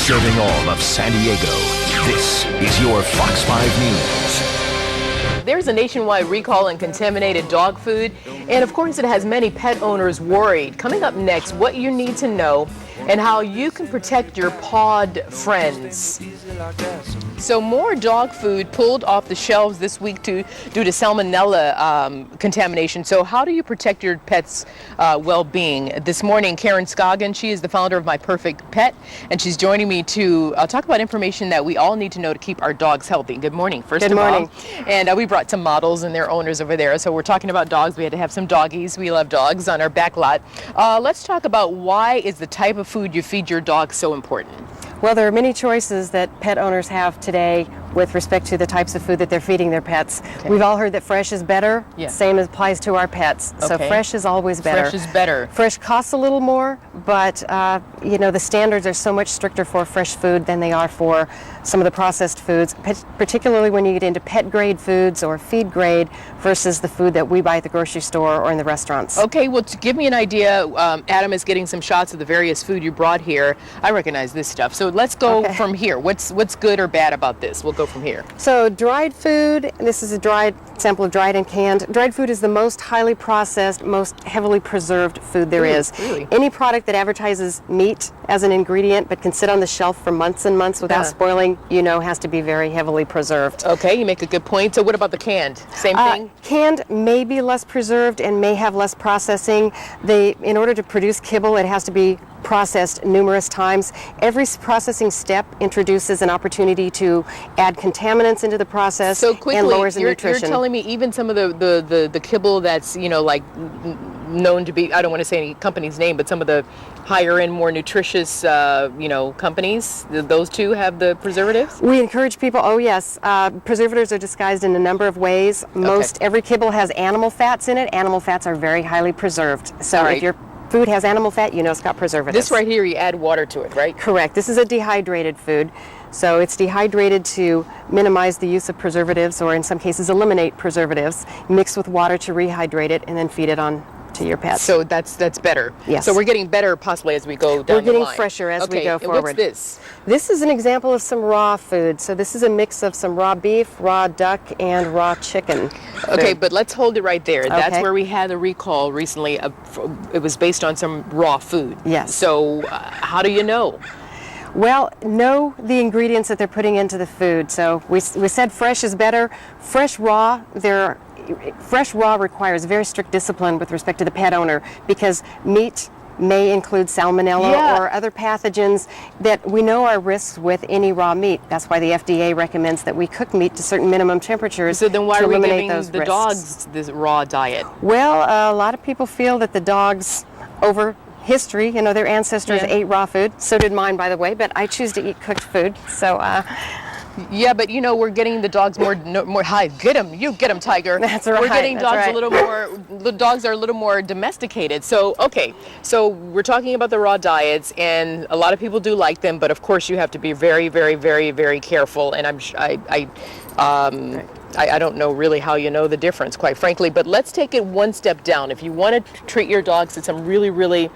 Serving all of San Diego, this is your Fox 5 News. There's a nationwide recall on contaminated dog food, and of course it has many pet owners worried. Coming up next, what you need to know and how you can protect your pawed friends. So more dog food pulled off the shelves this week due to salmonella contamination. So how do you protect your pet's well-being? This morning, Karen Scoggins, she is the founder of MyPerfectPet, and she's joining me to talk about information that we all need to know to keep our dogs healthy. Good morning, first of all. And we brought some models and their owners over there. So we're talking about dogs. We had to have some doggies. We love dogs on our back lot. Let's talk about why is the type of food you feed your dog so important? Well, there are many choices that pet owners have today with respect to the types of food that they're feeding their pets. Okay. We've all heard that fresh is better. Yeah. Same applies to our pets. Okay. So fresh is always better. Fresh is better. Fresh costs a little more, but you know, the standards are so much stricter for fresh food than they are for some of the processed foods, particularly when you get into pet grade foods or feed grade versus the food that we buy at the grocery store or in the restaurants. Okay, well, to give me an idea, Adam is getting some shots of the various food you brought here. I recognize this stuff. So let's go from here. What's good or bad about this? We'll go from here. So dried food, this is a dried sample of dried and canned. Dried food is the most highly processed, most heavily preserved food there is. Really? Any product that advertises meat as an ingredient but can sit on the shelf for months and months without spoiling, you know, has to be very heavily preserved. Okay, you make a good point. So what about the canned? Same thing? Canned may be less preserved and may have less processing. In order to produce kibble, it has to be processed numerous times. Every processing step introduces an opportunity to add contaminants into the process and lowers the nutrition. You're telling me even some of the kibble that's, you know, like known to be, I don't want to say any company's name, but some of the higher end, more nutritious, you know, companies, those too have the preservatives? We encourage people, preservatives are disguised in a number of ways. Every kibble has animal fats in it. Animal fats are very highly preserved. So if your food has animal fat, you know it's got preservatives. This right here, you add water to it, right? Correct. This is a dehydrated food. So it's dehydrated to minimize the use of preservatives, or in some cases eliminate preservatives, mix with water to rehydrate it, and then feed it on to your pets. So that's better. Yes. So we're getting better possibly as we go down the line. We're getting fresher as we go forward. What's this? This is an example of some raw food. So this is a mix of some raw beef, raw duck, and raw chicken. Okay, but let's hold it right there. That's where we had a recall recently. It was based on some raw food. Yes. So how do you know? Well, know the ingredients that they're putting into the food. So we said fresh is better. Fresh raw requires very strict discipline with respect to the pet owner, because meat may include salmonella or other pathogens that we know are risks with any raw meat. That's why the FDA recommends that we cook meat to certain minimum temperatures. So then why are we giving the dogs this raw diet? Well, a lot of people feel that the dogs, over history, you know, their ancestors ate raw food. So did mine, by the way, but I choose to eat cooked food. So yeah, but you know, we're getting the dogs more high. Get them, you get them, Tiger. That's right. We're getting dogs a little more. The dogs are a little more domesticated. So so we're talking about the raw diets, and a lot of people do like them, but of course you have to be very, very, very, very careful. And I don't know really how you know the difference, quite frankly. But let's take it one step down. If you want to treat your dogs to some really, really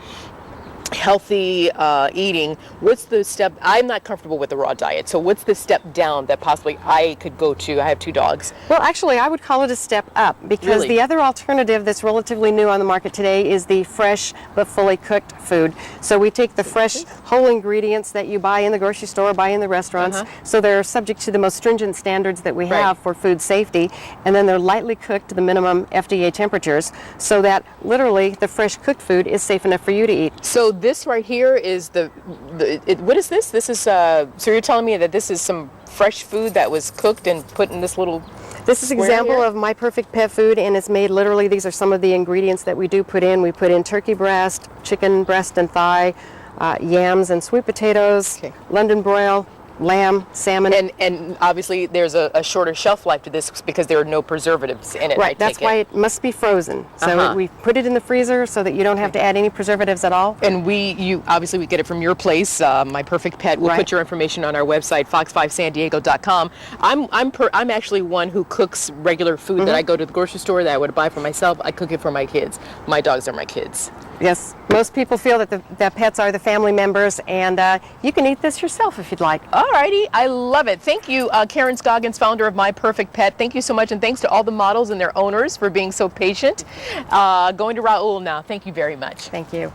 healthy eating, what's the step? I'm not comfortable with the raw diet, so what's the step down that possibly I could go to? I have 2 dogs. Well, actually, I would call it a step up, because the other alternative that's relatively new on the market today is the fresh but fully cooked food. So we take the fresh whole ingredients that you buy in the grocery store, buy in the restaurants, so they're subject to the most stringent standards that we have for food safety, and then they're lightly cooked to the minimum FDA temperatures, so that literally the fresh cooked food is safe enough for you to eat. So this right here is what is this? This is so you're telling me that this is some fresh food that was cooked and put in this little. This is an example of MyPerfectPet food, and it's made literally. These are some of the ingredients that we do put in. We put in turkey breast, chicken breast and thigh, yams and sweet potatoes, London broil, lamb, salmon. And obviously there's a shorter shelf life to this because there are no preservatives in it. Right, that's why it must be frozen. So we put it in the freezer so that you don't have to add any preservatives at all. And we get it from your place, My Perfect Pet. We'll put your information on our website, fox5sandiego.com. I'm actually one who cooks regular food that I go to the grocery store that I would buy for myself. I cook it for my kids. My dogs are my kids. Yes, most people feel that the pets are the family members, and you can eat this yourself if you'd like. All righty, I love it. Thank you, Karen Scoggins, founder of My Perfect Pet. Thank you so much, and thanks to all the models and their owners for being so patient. Going to Raul now. Thank you very much. Thank you.